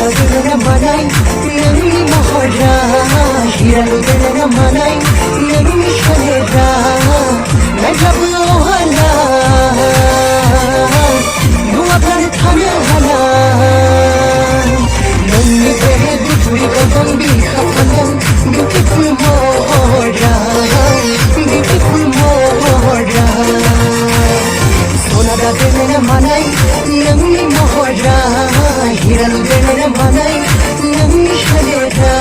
Sonadadana manai Nami mahora Hiranudana manai Nami shanera Najabu hala Nuaplan thana hala Nami behedu turi kodam bikhapanam Beautiful mohora Beautiful mohora Sonadadana manai Nami mahora Hiranudana manai Nami shanera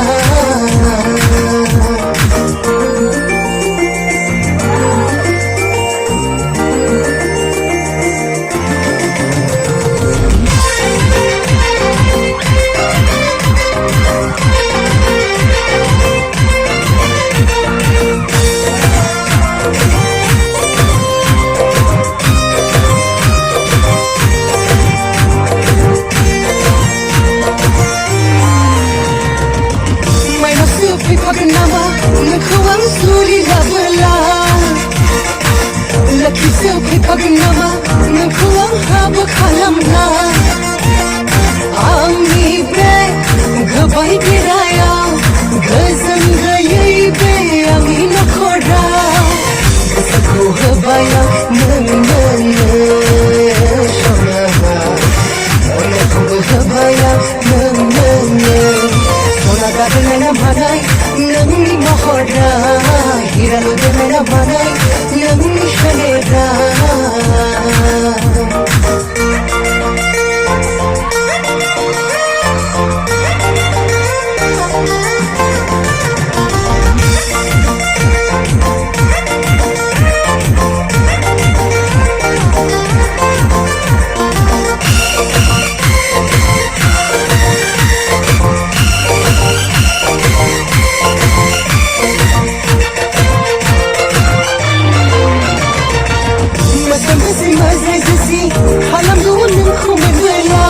Pagnama, nakuwang suri labala. Lucky silky pagnama, nakuwang habak halam na. Ang libre, gabay piraya, gazang gayay be, ang inakora. Gasako habaya, shona. Onako habaya, Sonadadana manai Nami mahora Hiranudana manai Nami shanera Halam dunun kumela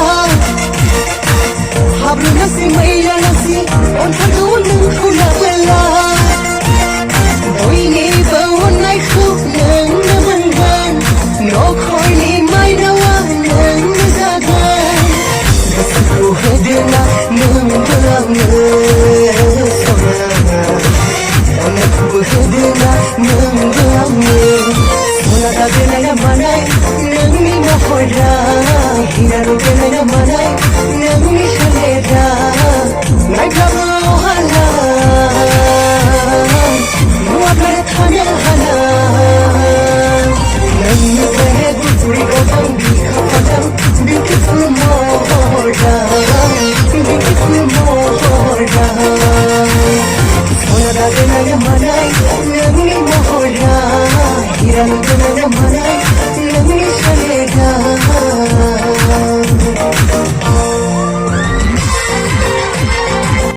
Hablu nasi maya nasi Onta dunun kulabela Doini bawon nai khuk nang namangan No khoi ni mai nawa nang nazagan Gasaku hadena nang balang Sonana Onaku hadena nang balang Sonadadana manai Nami mahora Hiranudana manai Nami shanera Najabu hala Nuaplan thana hala Nami behedu turi kodam bikhapanam Beautiful mohora Beautiful mohora Sonadadana manai Nami mahora Hiranudana manai Nami shanera